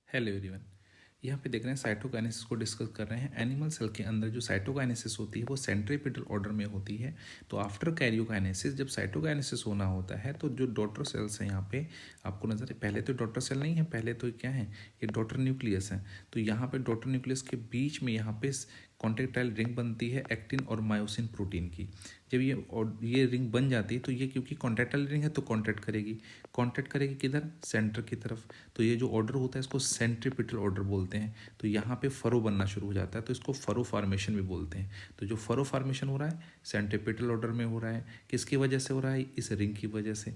Hello everyone. यहाँ पे देख रहे हैं साइटोकाइनेसिस को डिस्कस कर रहे हैं। एनिमल सेल के अंदर जो साइटोकाइनेसिस होती है वो सेंट्रीपिटल ऑर्डर में होती है। तो आफ्टर कैरियोकाइनेसिस जब साइटोकाइनेसिस होना होता है तो जो डॉटर सेल्स हैं यहाँ पे आपको नजर है, पहले तो डॉटर सेल नहीं है, पहले तो क्या है, ये डॉटर न्यूक्लियस है। तो यहाँ पे डॉटर न्यूक्लियस के बीच में यहाँ पे कॉन्ट्रेक्टाइल रिंग बनती है एक्टिन और मायोसिन प्रोटीन की। जब ये रिंग बन जाती है तो ये क्योंकि कॉन्ट्रेक्टाइल रिंग है तो कॉन्ट्रैक्ट करेगी किधर, सेंटर की तरफ। तो ये जो ऑर्डर होता है इसको सेंट्रीपिटल ऑर्डर बोलते हैं। तो यहाँ पे फरो बनना शुरू हो जाता है तो इसको फरो फार्मेशन भी बोलते हैं। तो जो फरो फार्मेशन हो रहा है सेंट्रीपिटल ऑर्डर में हो रहा है, किसकी वजह से हो रहा है, इस रिंग की वजह से।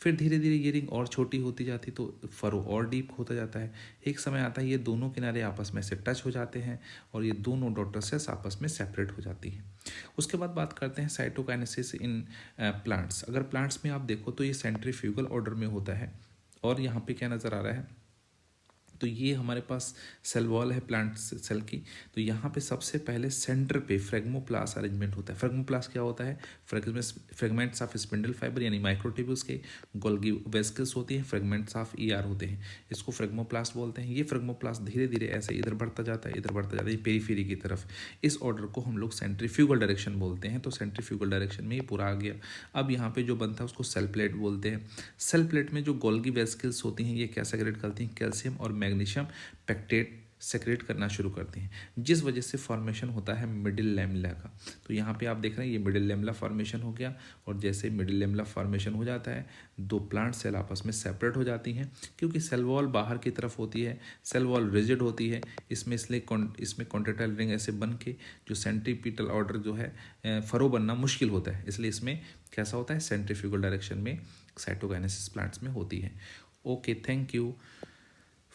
फिर धीरे धीरे ये रिंग और छोटी होती जाती तो फरो और डीप होता जाता है। एक समय आता है ये दोनों किनारे आपस में से टच हो जाते हैं और ये दोनों डॉटर सेल्स आपस में सेपरेट हो जाती है। उसके बाद बात करते हैं साइटोकाइनेसिस इन प्लांट्स। अगर प्लांट्स में आप देखो तो ये सेंट्रीफ्यूगल ऑर्डर में होता है। और यहाँ पे क्या नज़र आ रहा है, तो ये हमारे पास सेल वॉल है प्लांट सेल की। तो यहाँ पे सबसे पहले सेंटर पे फ्रेगमोप्लास्ट अरेंजमेंट होता है। फ्रेगमोप्लास्ट क्या होता है, फ्रेगमेंट्स ऑफ स्पिंडल फाइबर यानी माइक्रोट्यूब्यूल्स के। गोल्गी वेस्कल्स होती हैं, फ्रेगमेंट्स ऑफ ईआर होते हैं, इसको फ्रेगमोप्लास्ट बोलते हैं। ये फ्रेगमोप्लास्ट धीरे धीरे ऐसे इधर बढ़ता जाता है, इधर बढ़ता जाता है पेरीफेरी की तरफ। इस ऑर्डर को हम लोग सेंट्रीफ्यूगल डायरेक्शन बोलते हैं। तो सेंट्रीफ्यूगल डायरेक्शन में ये पूरा आ गया। अब यहाँ पे जो बनता है उसको सेल प्लेट बोलते हैं। सेल प्लेट में जो गोल्गी वेस्कल्स होती हैं ये क्या सेक्रेट करती हैं, कैल्शियम और मैग्नीशियम पेक्टेट सेक्रेट करना शुरू करते हैं, जिस वजह से फॉर्मेशन होता है मिडिल लैमेला का। तो यहाँ पे आप देख रहे हैं ये मिडिल लैमेला फॉर्मेशन हो गया। और जैसे मिडिल लैमेला फॉर्मेशन हो जाता है दो प्लांट सेल आपस में सेपरेट हो जाती हैं, क्योंकि सेल वॉल बाहर की तरफ होती है, सेल वॉल रिजिड होती है। इसमें कॉन्ट्रैक्टाइल रिंग ऐसे बन के जो सेंट्रीपिटल ऑर्डर जो है फरो बनना मुश्किल होता है, इसलिए इसमें कैसा होता है, सेंट्रीफ्यूगल डायरेक्शन में साइटोकाइनेसिस प्लांट्स में होती है। Okay, thank you.